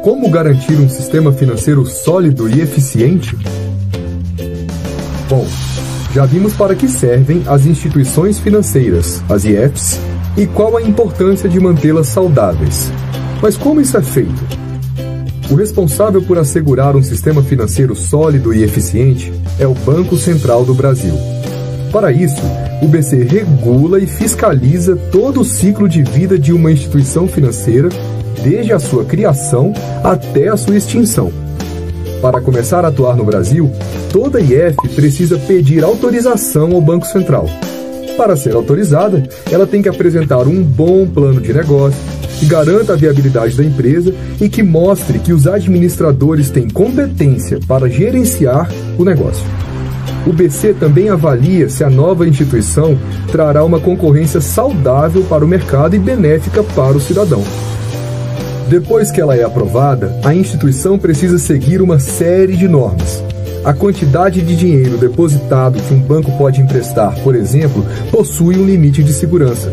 Como garantir um sistema financeiro sólido e eficiente? Bom, já vimos para que servem as instituições financeiras, as IFs, e qual a importância de mantê-las saudáveis. Mas como isso é feito? O responsável por assegurar um sistema financeiro sólido e eficiente é o Banco Central do Brasil. Para isso, o BC regula e fiscaliza todo o ciclo de vida de uma instituição financeira, desde a sua criação até a sua extinção. Para começar a atuar no Brasil, toda IF precisa pedir autorização ao Banco Central. Para ser autorizada, ela tem que apresentar um bom plano de negócio, que garanta a viabilidade da empresa e que mostre que os administradores têm competência para gerenciar o negócio. O BC também avalia se a nova instituição trará uma concorrência saudável para o mercado e benéfica para o cidadão. Depois que ela é aprovada, a instituição precisa seguir uma série de normas. A quantidade de dinheiro depositado que um banco pode emprestar, por exemplo, possui um limite de segurança.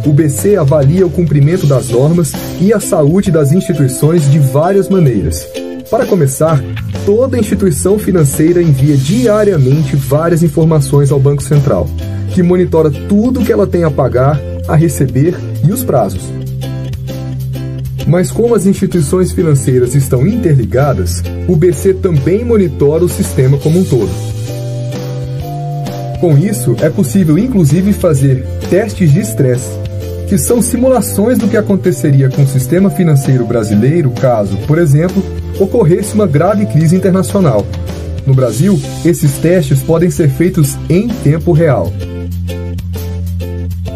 O BC avalia o cumprimento das normas e a saúde das instituições de várias maneiras. Para começar, toda instituição financeira envia diariamente várias informações ao Banco Central, que monitora tudo que ela tem a pagar, a receber e os prazos. Mas como as instituições financeiras estão interligadas, o BC também monitora o sistema como um todo. Com isso, é possível inclusive fazer testes de estresse, que são simulações do que aconteceria com o sistema financeiro brasileiro caso, por exemplo, ocorresse uma grave crise internacional. No Brasil, esses testes podem ser feitos em tempo real.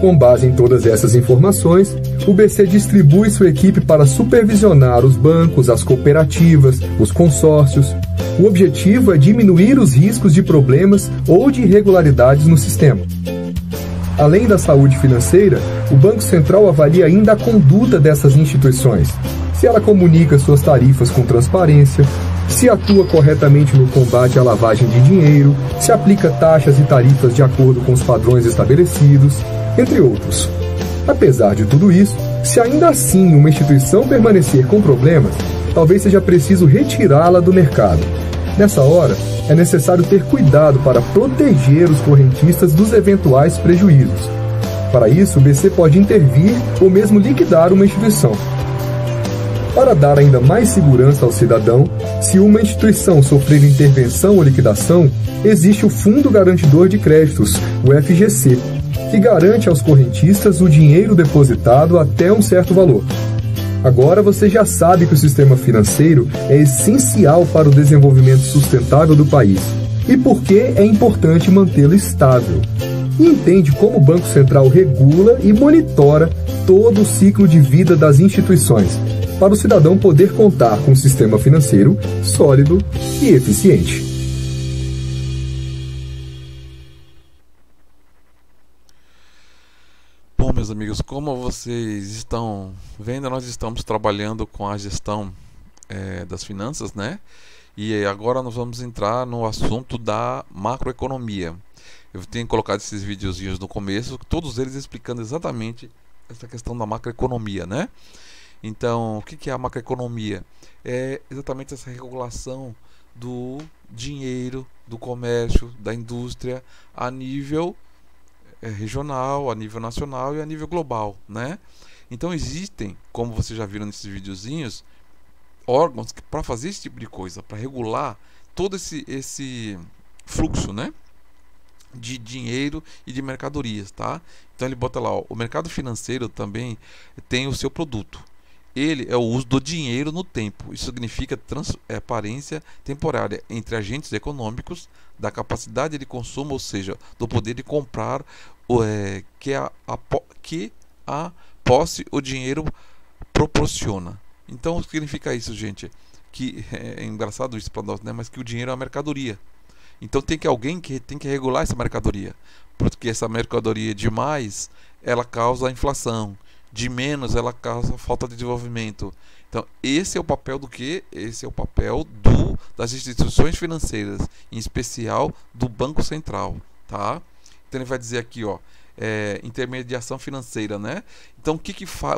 Com base em todas essas informações, o BC distribui sua equipe para supervisionar os bancos, as cooperativas, os consórcios. O objetivo é diminuir os riscos de problemas ou de irregularidades no sistema. Além da saúde financeira, o Banco Central avalia ainda a conduta dessas instituições, se ela comunica suas tarifas com transparência, se atua corretamente no combate à lavagem de dinheiro, se aplica taxas e tarifas de acordo com os padrões estabelecidos, entre outros. Apesar de tudo isso, se ainda assim uma instituição permanecer com problemas, talvez seja preciso retirá-la do mercado. Nessa hora, é necessário ter cuidado para proteger os correntistas dos eventuais prejuízos. Para isso, o BC pode intervir ou mesmo liquidar uma instituição. Para dar ainda mais segurança ao cidadão, se uma instituição sofrer intervenção ou liquidação, existe o Fundo Garantidor de Créditos, o FGC, que garante aos correntistas o dinheiro depositado até um certo valor. Agora você já sabe que o sistema financeiro é essencial para o desenvolvimento sustentável do país e por que é importante mantê-lo estável. E entende como o Banco Central regula e monitora todo o ciclo de vida das instituições, para o cidadão poder contar com um sistema financeiro sólido e eficiente. Bom, meus amigos, como vocês estão vendo, nós estamos trabalhando com a gestão das finanças, né? E agora nós vamos entrar no assunto da macroeconomia. Eu tenho colocado esses videozinhos no começo, todos eles explicando exatamente essa questão da macroeconomia, né? Então, o que é a macroeconomia? É exatamente essa regulação do dinheiro, do comércio, da indústria a nível regional, a nível nacional e a nível global, né? Então existem, como vocês já viram nesses videozinhos, órgãos para fazer esse tipo de coisa, para regular todo esse fluxo, né, de dinheiro e de mercadorias, tá? Então ele bota lá, ó, o mercado financeiro também tem o seu produto. Ele é o uso do dinheiro no tempo. Isso significa transparência temporária entre agentes econômicos, da capacidade de consumo, ou seja, do poder de comprar, que a posse, o dinheiro proporciona. Então, o que significa isso, gente? Que é engraçado isso para nós, né? Mas que o dinheiro é uma mercadoria. Então, tem que alguém que tem que regular essa mercadoria, porque essa mercadoria demais, ela causa inflação. De menos, ela causa falta de desenvolvimento. Então, esse é o papel do quê? Esse é o papel das instituições financeiras, em especial do Banco Central, tá? Então, ele vai dizer aqui, ó, intermediação financeira, né? Então,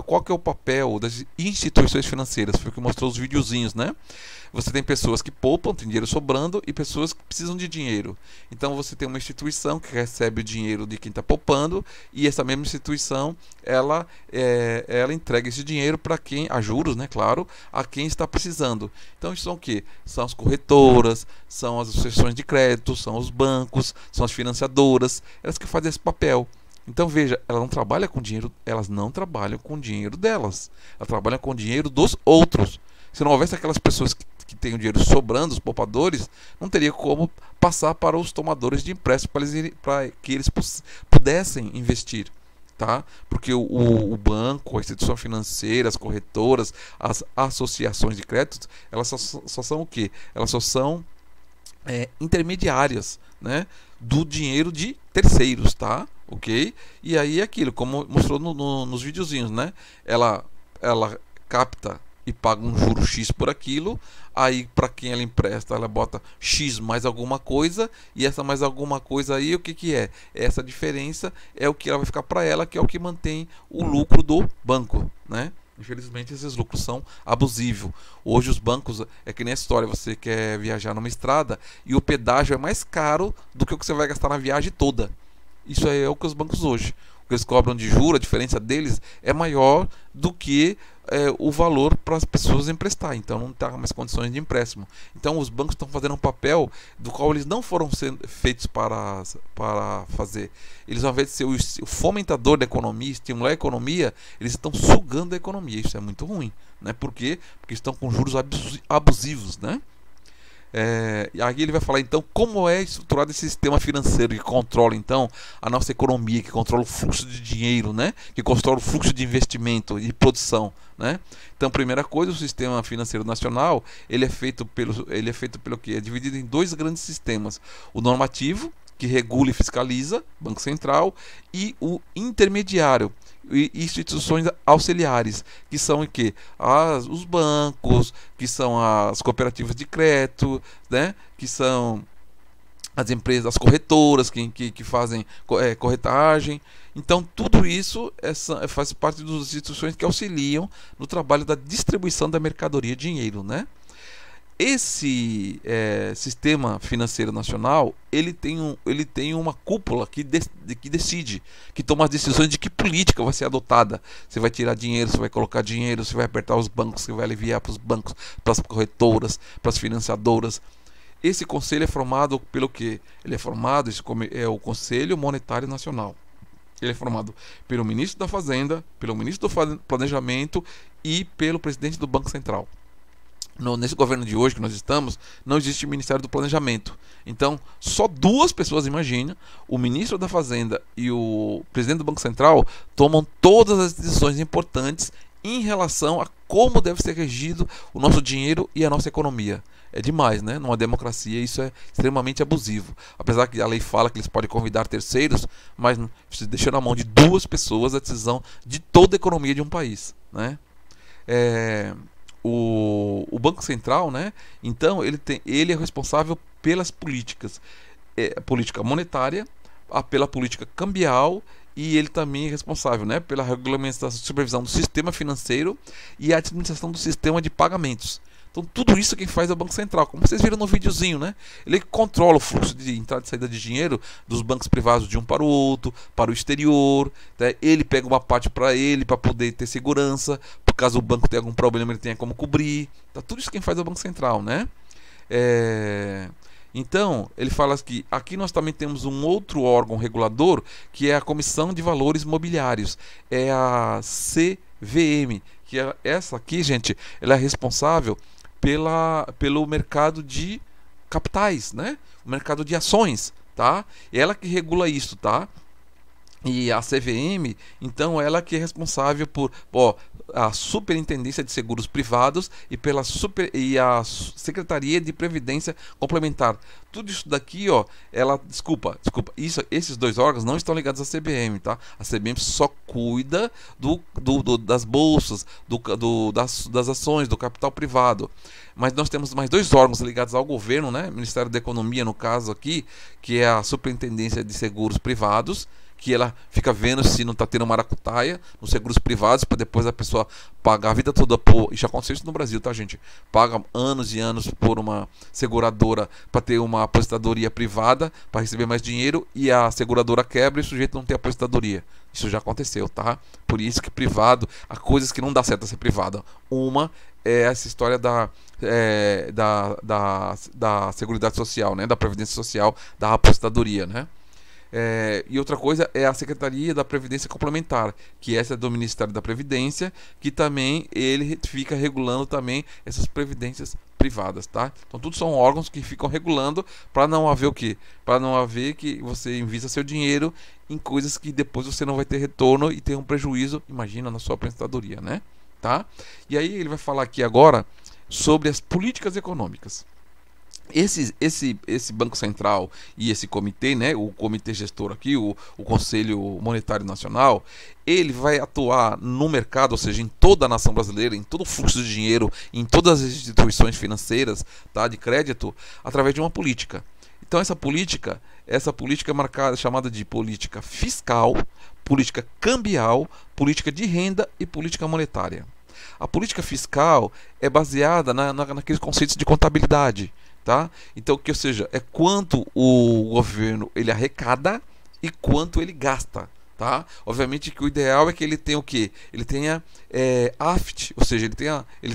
qual que é o papel das instituições financeiras? Foi o que mostrou os videozinhos, né? Você tem pessoas que poupam, tem dinheiro sobrando, e pessoas que precisam de dinheiro. Então você tem uma instituição que recebe o dinheiro de quem está poupando, e essa mesma instituição ela entrega esse dinheiro para quem, a juros, né, claro, a quem está precisando. Então isso são o quê? São as corretoras, são as associações de crédito, são os bancos, são as financiadoras, elas que fazem esse papel. Então veja, elas não trabalham com dinheiro delas, elas trabalham com o dinheiro dos outros. Se não houvesse aquelas pessoas que têm o dinheiro sobrando, os poupadores, não teria como passar para os tomadores de empréstimo para que eles pudessem investir, tá? Porque o banco, a instituição financeira, as corretoras, as associações de créditos, elas só são o quê? Elas só são intermediárias, né, do dinheiro de terceiros, tá? Ok? E aí é aquilo, como mostrou nos videozinhos, né? Ela capta e paga um juro X por aquilo, aí para quem ela empresta, ela bota X mais alguma coisa, e essa mais alguma coisa aí, o que é? Essa diferença é o que ela vai ficar para ela, que é o que mantém o lucro do banco, né? Infelizmente esses lucros são abusivos. Hoje os bancos, é que nem a história, você quer viajar numa estrada e o pedágio é mais caro do que o que você vai gastar na viagem toda. Isso é o que os bancos hoje, o que eles cobram de juros, a diferença deles é maior do que o valor para as pessoas emprestar. Então não está mais condições de empréstimo. Então os bancos estão fazendo um papel do qual eles não foram feitos para fazer. Eles, ao invés de ser o fomentador da economia, estimular a economia, eles estão sugando a economia. Isso é muito ruim, né? Por quê? Porque estão com juros abusivos, né? E aí ele vai falar então como é estruturado esse sistema financeiro que controla então a nossa economia, que controla o fluxo de dinheiro, né? Que controla o fluxo de investimento e de produção, né? Então, primeira coisa, o sistema financeiro nacional ele é feito pelo que é dividido em dois grandes sistemas: o normativo, que regula e fiscaliza, Banco Central, e o intermediário, e instituições auxiliares, que são o quê? Os bancos, que são as cooperativas de crédito, né? Que são as empresas, as corretoras que fazem corretagem. Então tudo isso faz parte das instituições que auxiliam no trabalho da distribuição da mercadoria, dinheiro, né? Esse sistema financeiro nacional ele tem uma cúpula que decide, que toma as decisões de que política vai ser adotada. Você vai tirar dinheiro, você vai colocar dinheiro, você vai apertar os bancos, você vai aliviar para os bancos, para as corretoras, para as financiadoras. Esse conselho é formado pelo quê? Ele é formado, o Conselho Monetário Nacional. Ele é formado pelo ministro da Fazenda, pelo ministro do Planejamento e pelo presidente do Banco Central. Nesse governo de hoje que nós estamos, não existe Ministério do Planejamento. Então, só duas pessoas, imagina, o ministro da Fazenda e o presidente do Banco Central tomam todas as decisões importantes em relação a como deve ser regido o nosso dinheiro e a nossa economia. É demais, né? Numa democracia isso é extremamente abusivo. Apesar que a lei fala que eles podem convidar terceiros, mas se deixa na mão de duas pessoas a decisão de toda a economia de um país, né? O Banco Central, né? Então ele é responsável pelas políticas, política monetária, pela política cambial, e ele também é responsável, né, pela regulamentação, supervisão do sistema financeiro e a administração do sistema de pagamentos. Então tudo isso quem faz é o Banco Central, como vocês viram no videozinho, né? Ele controla o fluxo de entrada e saída de dinheiro dos bancos privados de um para o outro, para o exterior, né? Ele pega uma parte para ele, para poder ter segurança, por caso o banco tenha algum problema ele tenha como cobrir. Tá, tudo isso quem faz é o Banco Central, né? Então, ele fala que aqui nós também temos um outro órgão regulador, que é a Comissão de Valores Mobiliários, é a CVM, que essa aqui, gente, ela é responsável pelo mercado de capitais, né? O mercado de ações, tá? Ela que regula isso, tá? E a CVM, então, ela que é responsável por a Superintendência de Seguros Privados e a Secretaria de Previdência Complementar. Tudo isso daqui, desculpa, esses dois órgãos não estão ligados à CVM, tá? A CVM só cuida das bolsas, das ações, do capital privado. Mas nós temos mais dois órgãos ligados ao governo, né? Ministério da Economia, no caso aqui, que é a Superintendência de Seguros Privados, que ela fica vendo se não está tendo maracutaia nos seguros privados, para depois a pessoa pagar a vida toda por... Isso aconteceu isso no Brasil, tá, gente? Paga anos e anos por uma seguradora para ter uma aposentadoria privada, para receber mais dinheiro, e a seguradora quebra e o sujeito não tem aposentadoria. Isso já aconteceu, tá? Por isso que privado, há coisas que não dá certo ser privada. Uma é essa história da Seguridade Social, né? Da Previdência Social, da aposentadoria, né? E outra coisa é a Secretaria da Previdência Complementar, que essa é do Ministério da Previdência, que também ele fica regulando também essas previdências privadas, tá? Então tudo são órgãos que ficam regulando para não haver o quê? Para não haver que você invista seu dinheiro em coisas que depois você não vai ter retorno e ter um prejuízo, imagina, na sua aposentadoria, né? Tá? E aí ele vai falar aqui agora sobre as políticas econômicas. Esse Banco Central e esse comitê, né, o comitê gestor aqui, o Conselho Monetário Nacional, ele vai atuar no mercado, ou seja, em toda a nação brasileira, em todo o fluxo de dinheiro, em todas as instituições financeiras, tá, de crédito, através de uma política. Então essa política é marcada, chamada de política fiscal, política cambial, política de renda e política monetária. A política fiscal é baseada naqueles conceitos de contabilidade. Tá? Então, ou seja, é quanto o governo ele arrecada e quanto ele gasta, tá? Obviamente que o ideal é que ele tenha o quê? Ele tenha AFT, ou seja, ele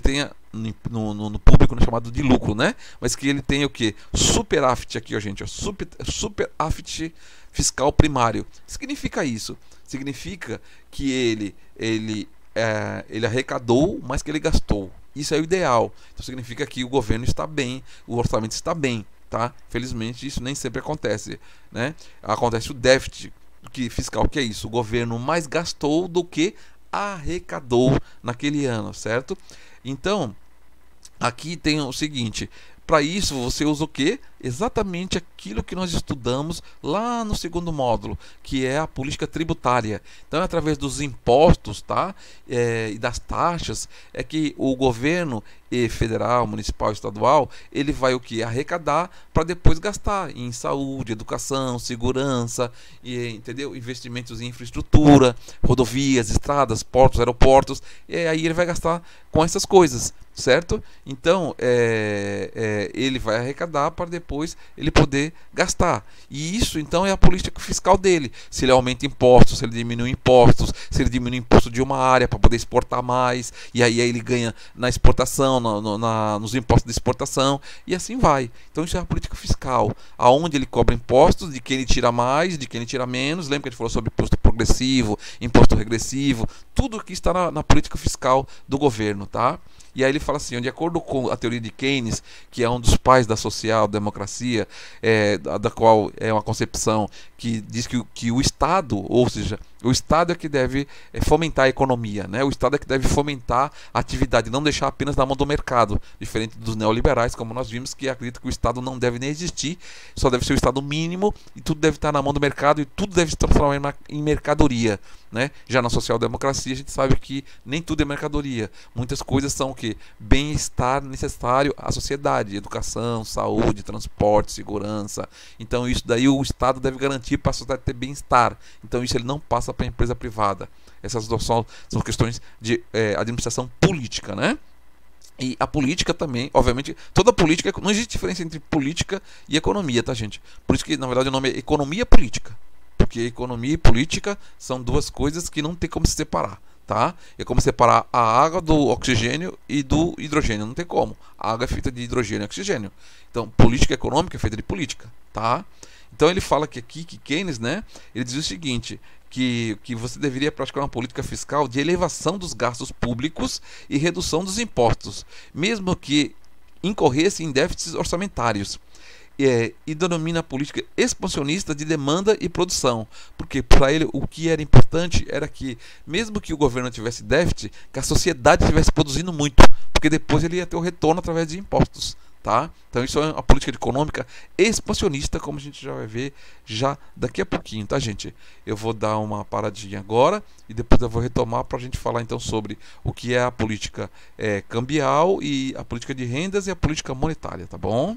tenha no público chamado de lucro, né? Mas que ele tenha o quê? Superávit aqui, ó, gente, ó, superávit fiscal primário. Significa isso? Significa que ele arrecadou mais que ele gastou. Isso é o ideal. Então significa que o governo está bem, o orçamento está bem, tá? Felizmente isso nem sempre acontece, né? Acontece o déficit fiscal, que é isso? O governo mais gastou do que arrecadou naquele ano, certo? Então, aqui tem o seguinte: para isso você usa o quê? Exatamente aquilo que nós estudamos lá no segundo módulo, que é a política tributária. Então, através dos impostos, tá? E das taxas, é que o governo federal, municipal, estadual, ele vai o que? Arrecadar para depois gastar em saúde, educação, segurança, entendeu? Investimentos em infraestrutura, rodovias, estradas, portos, aeroportos, e aí ele vai gastar com essas coisas, certo? Então, ele vai arrecadar para depois ele poder gastar. E isso, então, é a política fiscal dele. Se ele aumenta impostos, se ele diminui impostos, se ele diminui imposto de uma área para poder exportar mais, e aí ele ganha na exportação, nos impostos de exportação, e assim vai. Então, isso é a política fiscal, aonde ele cobra impostos, de quem ele tira mais, de quem ele tira menos. Lembra que a gente falou sobre imposto progressivo, imposto regressivo, tudo que está na política fiscal do governo, tá? E aí ele fala assim, de acordo com a teoria de Keynes, que é um dos pais da social-democracia, da qual é uma concepção que diz que o Estado, ou seja, o Estado é que deve fomentar a economia, né? O Estado é que deve fomentar a atividade, não deixar apenas na mão do mercado, diferente dos neoliberais, como nós vimos, que acreditam que o Estado não deve nem existir, só deve ser o Estado mínimo, e tudo deve estar na mão do mercado, e tudo deve se transformar em mercadoria, né? Já na social-democracia a gente sabe que nem tudo é mercadoria, muitas coisas são o quê? Bem-estar necessário à sociedade, educação, saúde, transporte, segurança. Então isso daí o Estado deve garantir para a sociedade ter bem-estar. Então isso ele não passa para a empresa privada. Essas são questões de administração política, né? E a política também, obviamente, toda política, não existe diferença entre política e economia, tá, gente? Por isso que, na verdade, o nome é economia política. Porque economia e política são duas coisas que não tem como se separar, tá? É como separar a água do oxigênio e do hidrogênio, não tem como. A água é feita de hidrogênio e oxigênio. Então, política econômica é feita de política, tá? Então ele fala que aqui, que Keynes, né, ele diz o seguinte, que você deveria praticar uma política fiscal de elevação dos gastos públicos e redução dos impostos, mesmo que incorresse em déficits orçamentários. E denomina a política expansionista de demanda e produção, porque para ele o que era importante era que, mesmo que o governo tivesse déficit, que a sociedade estivesse produzindo muito, porque depois ele ia ter o retorno através de impostos, tá? Então isso é uma política econômica expansionista, como a gente já vai ver já daqui a pouquinho, tá, gente? Eu vou dar uma paradinha agora e depois eu vou retomar para a gente falar então sobre o que é a política cambial e a política de rendas e a política monetária, tá bom?